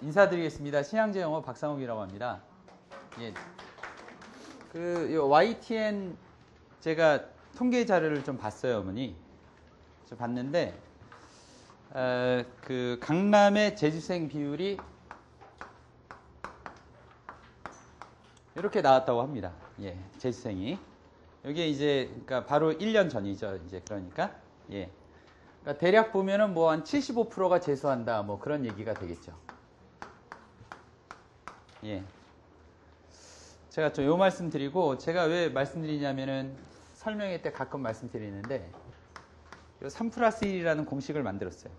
인사드리겠습니다. 신양제 영어 박상욱이라고 합니다. 예. 요 YTN 제가 통계 자료를 좀 봤어요, 어머니. 저 봤는데 그 강남의 재수생 비율이 이렇게 나왔다고 합니다. 예, 재수생이. 이게 이제 그러니까 바로 1년 전이죠, 이제 그러니까. 예. 그러니까 대략 보면은 뭐 한 75%가 재수한다, 뭐 그런 얘기가 되겠죠. 예. 제가 좀 요 말씀 드리고, 제가 왜 말씀드리냐면은 설명회 때 가끔 말씀드리는데, 요 3+1이라는 공식을 만들었어요.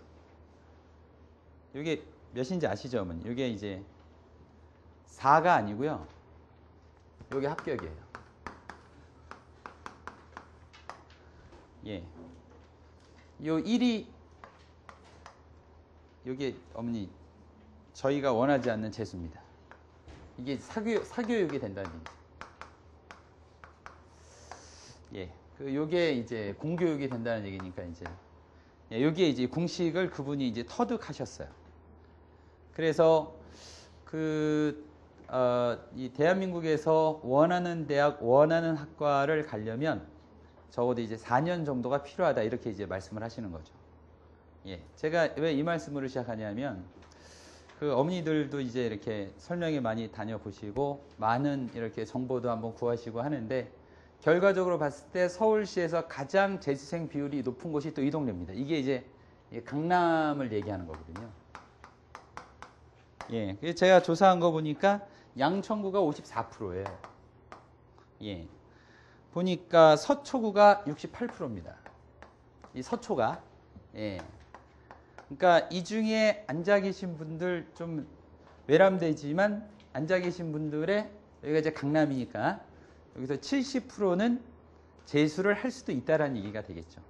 이게 몇인지 아시죠, 어머니? 이게 이제 4가 아니고요. 이게 합격이에요. 예. 요 1이, 요게 어머니, 저희가 원하지 않는 재수입니다. 이게 사교육이 된다는 얘기죠. 예. 요게 이제 공교육이 된다는 얘기니까 이제. 예, 요게 이제 공식을 그분이 이제 터득하셨어요. 그래서 이 대한민국에서 원하는 대학, 원하는 학과를 가려면 적어도 이제 4년 정도가 필요하다, 이렇게 이제 말씀을 하시는 거죠. 예. 제가 왜 이 말씀으로 시작하냐면, 어머니들도 이제 이렇게 설명회 많이 다녀보시고, 많은 이렇게 정보도 한번 구하시고 하는데, 결과적으로 봤을 때 서울시에서 가장 재수생 비율이 높은 곳이 또 이 동네입니다. 이게 이제 강남을 얘기하는 거거든요. 예. 제가 조사한 거 보니까 양천구가 54%예요. 예. 보니까 서초구가 68%입니다. 이 서초가. 예. 그러니까 이 중에 앉아 계신 분들 좀 외람되지만 앉아 계신 분들의, 여기가 이제 강남이니까 여기서 70%는 재수를 할 수도 있다라는 얘기가 되겠죠.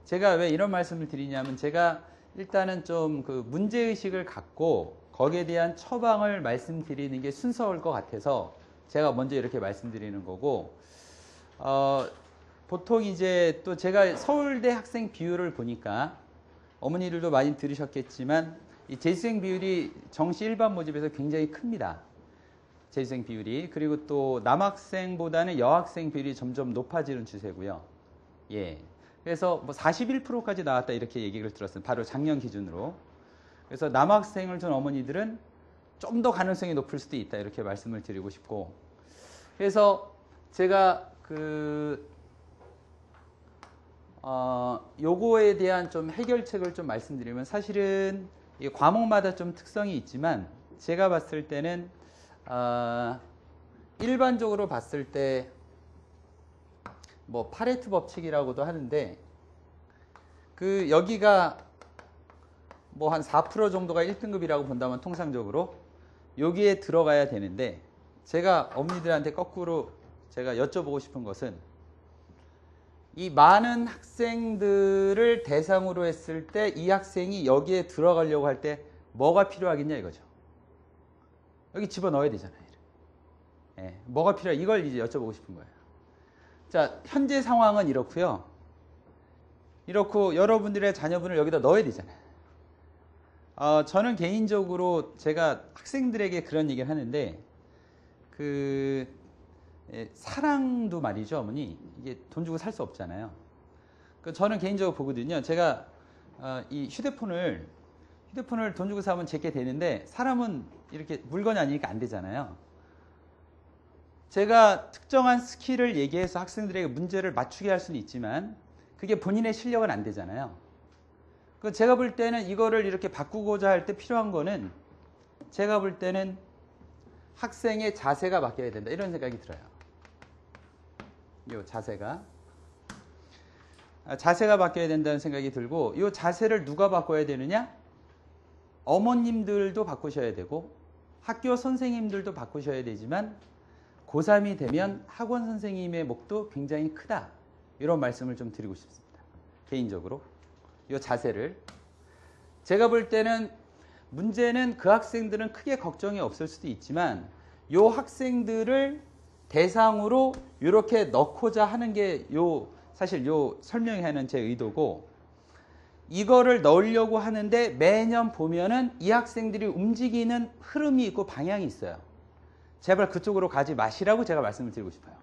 제가 왜 이런 말씀을 드리냐면, 제가 일단은 좀 문제의식을 갖고 거기에 대한 처방을 말씀드리는 게 순서일 것 같아서 제가 먼저 이렇게 말씀드리는 거고, 보통 이제 또 제가 서울대 학생 비율을 보니까 어머니들도 많이 들으셨겠지만 이 재수생 비율이 정시 일반 모집에서 굉장히 큽니다. 재수생 비율이. 그리고 또 남학생보다는 여학생 비율이 점점 높아지는 추세고요. 예. 그래서 뭐 41%까지 나왔다, 이렇게 얘기를 들었어요. 바로 작년 기준으로. 그래서 남학생을 둔 어머니들은 좀 더 가능성이 높을 수도 있다, 이렇게 말씀을 드리고 싶고. 그래서 제가 요거에 대한 좀 해결책을 좀 말씀드리면, 사실은 이 과목마다 좀 특성이 있지만 제가 봤을 때는 일반적으로 봤을 때 뭐 파레트 법칙이라고도 하는데, 여기가 뭐 한 4% 정도가 1등급이라고 본다면 통상적으로 여기에 들어가야 되는데, 제가 어머니들한테 거꾸로 제가 여쭤보고 싶은 것은, 이 많은 학생들을 대상으로 했을 때 이 학생이 여기에 들어가려고 할 때 뭐가 필요하겠냐, 이거죠. 여기 집어넣어야 되잖아요. 예, 뭐가 필요해? 이걸 이제 여쭤보고 싶은 거예요. 자, 현재 상황은 이렇고요. 이렇고 여러분들의 자녀분을 여기다 넣어야 되잖아요. 저는 개인적으로 제가 학생들에게 그런 얘기를 하는데, 사랑도 말이죠, 어머니. 이게 돈 주고 살 수 없잖아요. 저는 개인적으로 보거든요. 제가 이 휴대폰을 돈 주고 사면 제게 되는데, 사람은 이렇게 물건이 아니니까 안 되잖아요. 제가 특정한 스킬을 얘기해서 학생들에게 문제를 맞추게 할 수는 있지만 그게 본인의 실력은 안 되잖아요. 제가 볼 때는 이거를 이렇게 바꾸고자 할 때 필요한 거는, 제가 볼 때는 학생의 자세가 바뀌어야 된다, 이런 생각이 들어요. 이 자세가 바뀌어야 된다는 생각이 들고, 이 자세를 누가 바꿔야 되느냐? 어머님들도 바꾸셔야 되고 학교 선생님들도 바꾸셔야 되지만, 고3이 되면 학원 선생님의 몫도 굉장히 크다, 이런 말씀을 좀 드리고 싶습니다. 개인적으로 이 자세를. 제가 볼 때는 문제는 그 학생들은 크게 걱정이 없을 수도 있지만, 이 학생들을 대상으로 이렇게 넣고자 하는 게 사실 설명하는 제 의도고, 이거를 넣으려고 하는데 매년 보면은 이 학생들이 움직이는 흐름이 있고 방향이 있어요. 제발 그쪽으로 가지 마시라고 제가 말씀을 드리고 싶어요.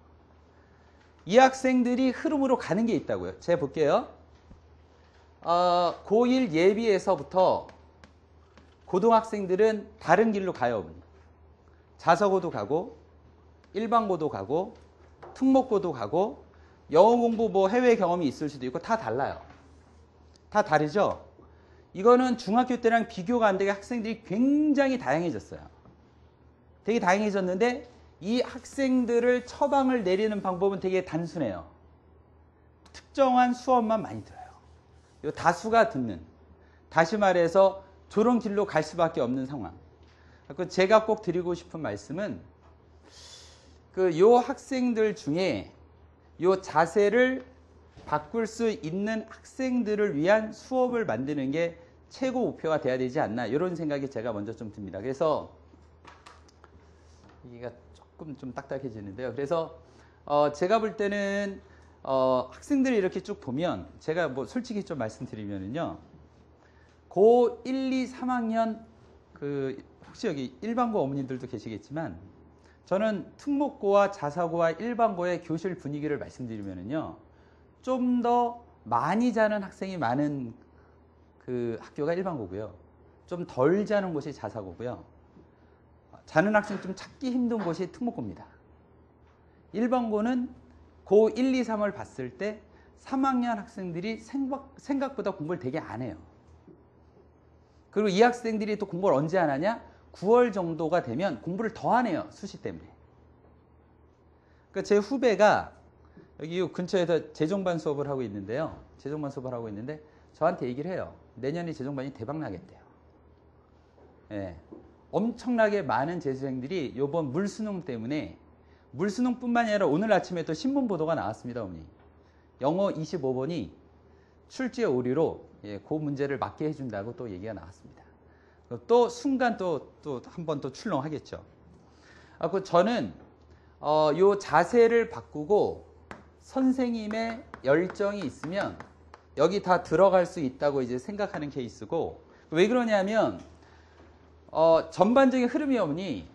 이 학생들이 흐름으로 가는 게 있다고요. 제가 볼게요. 고1 예비에서부터 고등학생들은 다른 길로 가요. 자서고도 가고 일반고도 가고 특목고도 가고 영어 공부 뭐 해외 경험이 있을 수도 있고 다 달라요. 다 다르죠? 이거는 중학교 때랑 비교가 안 되게 학생들이 굉장히 다양해졌어요. 되게 다양해졌는데 이 학생들을 처방을 내리는 방법은 되게 단순해요. 특정한 수업만 많이 들어요. 이 다수가 듣는. 다시 말해서 저런 길로 갈 수밖에 없는 상황. 제가 꼭 드리고 싶은 말씀은 요 학생들 중에 요 자세를 바꿀 수 있는 학생들을 위한 수업을 만드는 게 최고 목표가 돼야 되지 않나 이런 생각이 제가 먼저 좀 듭니다. 그래서 이게 조금 좀 딱딱해지는데요. 그래서 제가 볼 때는 학생들이 이렇게 쭉 보면 제가 뭐 솔직히 좀 말씀드리면은요. 고 1, 2, 3학년 혹시 여기 일반고 어머님들도 계시겠지만 저는 특목고와 자사고와 일반고의 교실 분위기를 말씀드리면은요. 좀 더 많이 자는 학생이 많은 그 학교가 일반고고요. 좀 덜 자는 곳이 자사고고요. 자는 학생 좀 찾기 힘든 곳이 특목고입니다. 일반고는 고 1, 2, 3을 봤을 때 3학년 학생들이 생각보다 공부를 되게 안 해요. 그리고 이 학생들이 또 공부를 언제 안 하냐? 9월 정도가 되면 공부를 더 안 해요. 수시 때문에. 그러니까 제 후배가 여기 근처에서 재종반 수업을 하고 있는데요. 재종반 수업을 하고 있는데 저한테 얘기를 해요. 내년에 재종반이 대박 나겠대요. 예. 엄청나게 많은 재수생들이 이번 물수능 때문에 물수능뿐만이 아니라 오늘 아침에 또 신문 보도가 나왔습니다. 어머니. 영어 25번이 출제 오류로 그 문제를 맞게 해준다고 또 얘기가 나왔습니다. 또 순간 또 한 번 또 출렁하겠죠. 저는 요 자세를 바꾸고 선생님의 열정이 있으면 여기 다 들어갈 수 있다고 이제 생각하는 케이스고 왜 그러냐면 전반적인 흐름이 어머니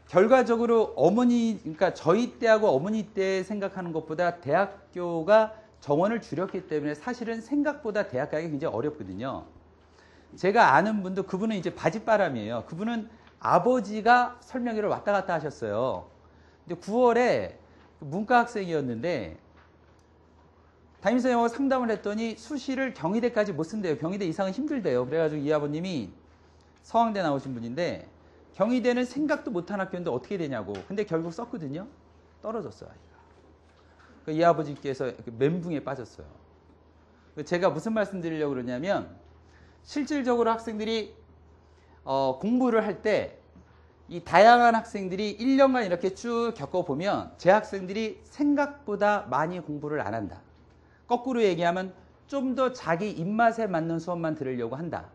결과적으로 그러니까 저희 때하고 어머니 때 생각하는 것보다 대학교가 정원을 줄였기 때문에 사실은 생각보다 대학 가기 굉장히 어렵거든요. 제가 아는 분도 그분은 이제 바짓바람이에요. 그분은 아버지가 설명회를 왔다 갔다 하셨어요. 근데 9월에 문과 학생이었는데 담임선생님하고 상담을 했더니 수시를 경희대까지 못 쓴대요. 경희대 이상은 힘들대요. 그래가지고 이 아버님이 서강대 나오신 분인데 경희대는 생각도 못한 학교인데 어떻게 되냐고. 근데 결국 썼거든요. 떨어졌어요. 아이가. 이 아버지께서 멘붕에 빠졌어요. 제가 무슨 말씀 드리려고 그러냐면 실질적으로 학생들이 공부를 할 때 이 다양한 학생들이 1년간 이렇게 쭉 겪어보면 제 학생들이 생각보다 많이 공부를 안 한다. 거꾸로 얘기하면 좀 더 자기 입맛에 맞는 수업만 들으려고 한다.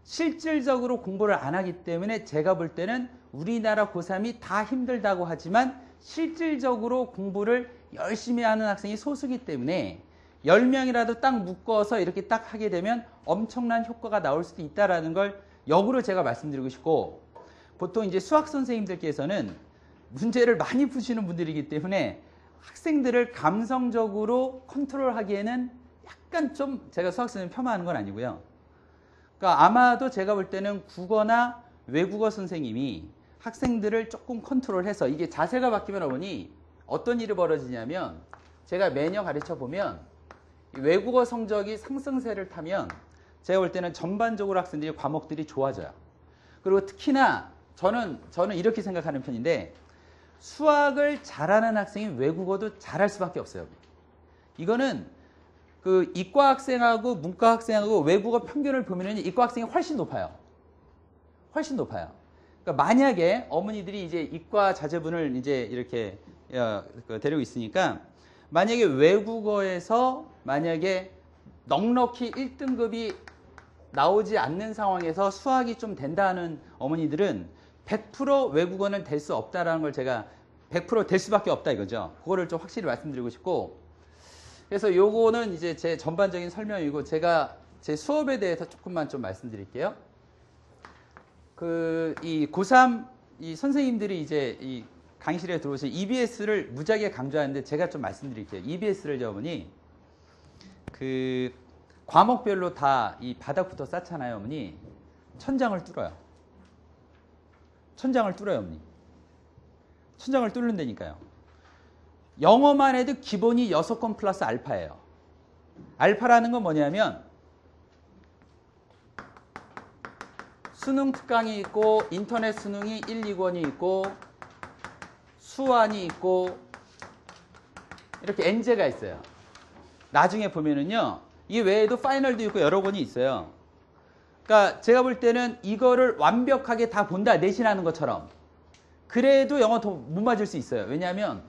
실질적으로 공부를 안 하기 때문에 제가 볼 때는 우리나라 고3이 다 힘들다고 하지만 실질적으로 공부를 열심히 하는 학생이 소수이기 때문에 10명이라도 딱 묶어서 이렇게 딱 하게 되면 엄청난 효과가 나올 수도 있다는 걸 역으로 제가 말씀드리고 싶고 보통 이제 수학 선생님들께서는 문제를 많이 푸시는 분들이기 때문에 학생들을 감성적으로 컨트롤하기에는 약간 좀 제가 수학 선생님 폄하하는 건 아니고요. 그러니까 아마도 제가 볼 때는 국어나 외국어 선생님이 학생들을 조금 컨트롤해서 이게 자세가 바뀌면 어머니 어떤 일이 벌어지냐면 제가 매년 가르쳐 보면 외국어 성적이 상승세를 타면 제가 볼 때는 전반적으로 학생들이 과목들이 좋아져요. 그리고 특히나 저는 이렇게 생각하는 편인데 수학을 잘하는 학생이 외국어도 잘할 수밖에 없어요. 이거는 그 이과 학생하고 문과 학생하고 외국어 평균을 보면 이과 학생이 훨씬 높아요. 훨씬 높아요. 그러니까 만약에 어머니들이 이제 이과 자제분을 이제 이렇게 데리고 있으니까 만약에 외국어에서 만약에 넉넉히 1등급이 나오지 않는 상황에서 수학이 좀 된다는 어머니들은 100% 외국어는 될 수 없다라는 걸 제가 100% 될 수밖에 없다 이거죠. 그거를 좀 확실히 말씀드리고 싶고 그래서 요거는 이제 제 전반적인 설명이고 제가 제 수업에 대해서 조금만 좀 말씀드릴게요. 이 고3 이 선생님들이 이제 이 강의실에 들어오셔서 EBS를 무지하게 강조하는데 제가 좀 말씀드릴게요. EBS를 어머니 과목별로 다 이 바닥부터 쌓잖아요, 어머니. 천장을 뚫어요. 천장을 뚫어요, 어머니. 천장을 뚫는다니까요. 영어만 해도 기본이 6건 플러스 알파예요. 알파라는 건 뭐냐면 수능 특강이 있고 인터넷 수능이 1, 2권이 있고 수완이 있고 이렇게 N제가 있어요. 나중에 보면은요. 이 외에도 파이널도 있고 여러 권이 있어요. 그러니까 제가 볼 때는 이거를 완벽하게 다 본다. 내신하는 것처럼. 그래도 영어 더 못 맞을 수 있어요. 왜냐하면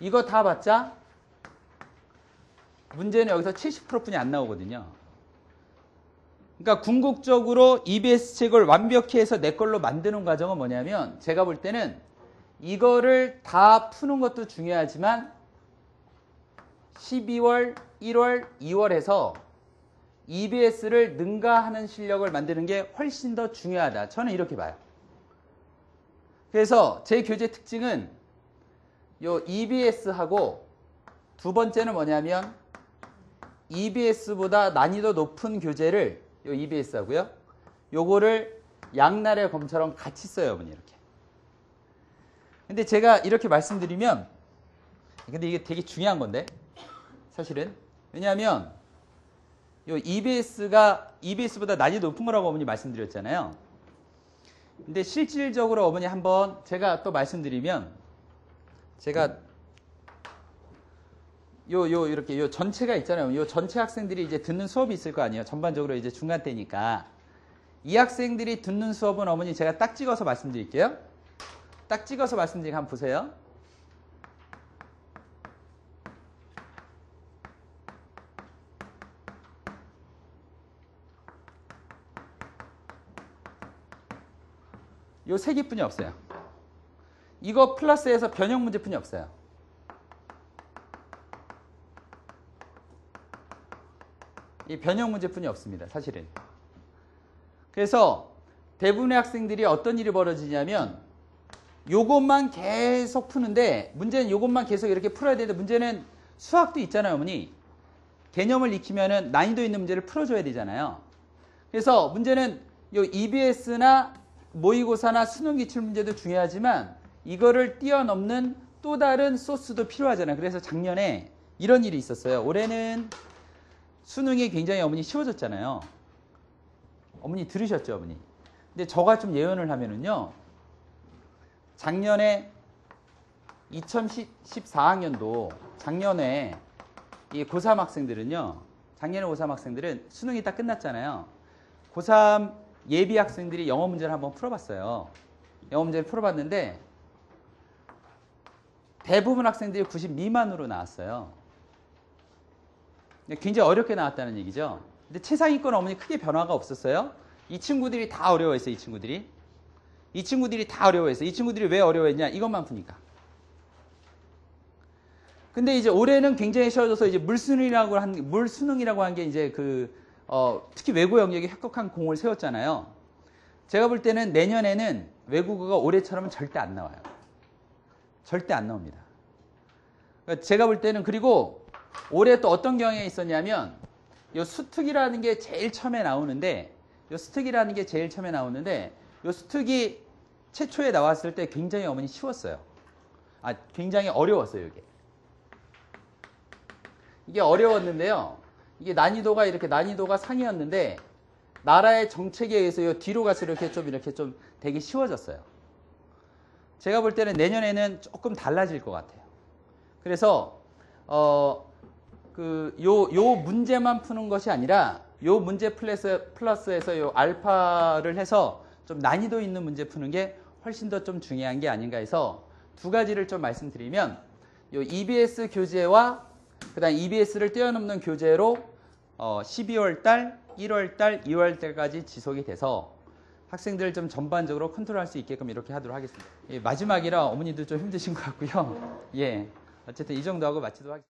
이거 다 봤자 문제는 여기서 70%뿐이 안 나오거든요. 그러니까 궁극적으로 EBS 책을 완벽히 해서 내 걸로 만드는 과정은 뭐냐면 제가 볼 때는 이거를 다 푸는 것도 중요하지만 12월, 1월, 2월에서 EBS를 능가하는 실력을 만드는 게 훨씬 더 중요하다. 저는 이렇게 봐요. 그래서 제 교재 특징은 요 EBS하고 두 번째는 뭐냐면 EBS보다 난이도 높은 교재를 요 EBS하고요. 요거를 양날의 검처럼 같이 써요, 어머니 이렇게. 근데 제가 이렇게 말씀드리면 근데 이게 되게 중요한 건데 사실은 왜냐하면 요 EBS가 EBS보다 난이도 높은 거라고 어머니 말씀드렸잖아요. 근데 실질적으로 어머니 한번 제가 또 말씀드리면 제가 이렇게 요 전체가 있잖아요. 요 전체 학생들이 이제 듣는 수업이 있을 거 아니에요. 전반적으로 이제 중간 때니까. 이 학생들이 듣는 수업은 어머니 제가 딱 찍어서 말씀드릴게요. 딱 찍어서 말씀드리니까 한번 보세요. 요 세 개뿐이 없어요. 이거 플러스해서 변형 문제뿐이 없어요. 이 변형 문제뿐이 없습니다. 사실은. 그래서 대부분의 학생들이 어떤 일이 벌어지냐면 요것만 계속 푸는데 문제는 요것만 계속 이렇게 풀어야 되는데 문제는 수학도 있잖아요, 어머니. 개념을 익히면은 난이도 있는 문제를 풀어줘야 되잖아요. 그래서 문제는 요 EBS나 모의고사나 수능 기출 문제도 중요하지만 이거를 뛰어넘는 또 다른 소스도 필요하잖아요. 그래서 작년에 이런 일이 있었어요. 올해는 수능이 굉장히 어머니 쉬워졌잖아요. 어머니 들으셨죠, 어머니? 근데 저가 좀 예언을 하면은요. 작년에 2014학년도 작년에 이 고3 학생들은요. 작년에 고3 학생들은 수능이 딱 끝났잖아요. 고3 예비 학생들이 영어 문제를 한번 풀어봤어요. 영어 문제를 풀어봤는데 대부분 학생들이 90 미만으로 나왔어요. 굉장히 어렵게 나왔다는 얘기죠. 근데 최상위권 어머니 크게 변화가 없었어요. 이 친구들이 다 어려워했어요. 이 친구들이 다 어려워했어요. 이 친구들이 왜 어려워했냐? 이것만 푸니까. 근데 이제 올해는 굉장히 쉬워져서 이제 물수능이라고 한 게 이제 특히 외국어 영역에 혁혁한 공을 세웠잖아요. 제가 볼 때는 내년에는 외국어가 올해처럼은 절대 안 나와요. 절대 안 나옵니다. 그러니까 제가 볼 때는 그리고 올해 또 어떤 경향이 있었냐면 요 수특이라는 게 제일 처음에 나오는데 요 수특이 최초에 나왔을 때 굉장히 어머니 쉬웠어요. 굉장히 어려웠어요, 이게 어려웠는데요. 이게 난이도가 상이었는데 나라의 정책에 의해서 요 뒤로 갈수록 이렇게 좀 되게 쉬워졌어요. 제가 볼 때는 내년에는 조금 달라질 것 같아요. 그래서 요 문제만 푸는 것이 아니라 요 문제 플러스해서 요 알파를 해서 좀 난이도 있는 문제 푸는 게 훨씬 더 좀 중요한 게 아닌가 해서 두 가지를 좀 말씀드리면 요 EBS 교재와 그다음 EBS를 뛰어넘는 교재로 12월 달, 1월 달, 2월 달까지 지속이 돼서 학생들 좀 전반적으로 컨트롤할 수 있게끔 이렇게 하도록 하겠습니다. 예, 마지막이라 어머니도 좀 힘드신 것 같고요. 예, 어쨌든 이 정도 하고 마치도록 하겠습니다.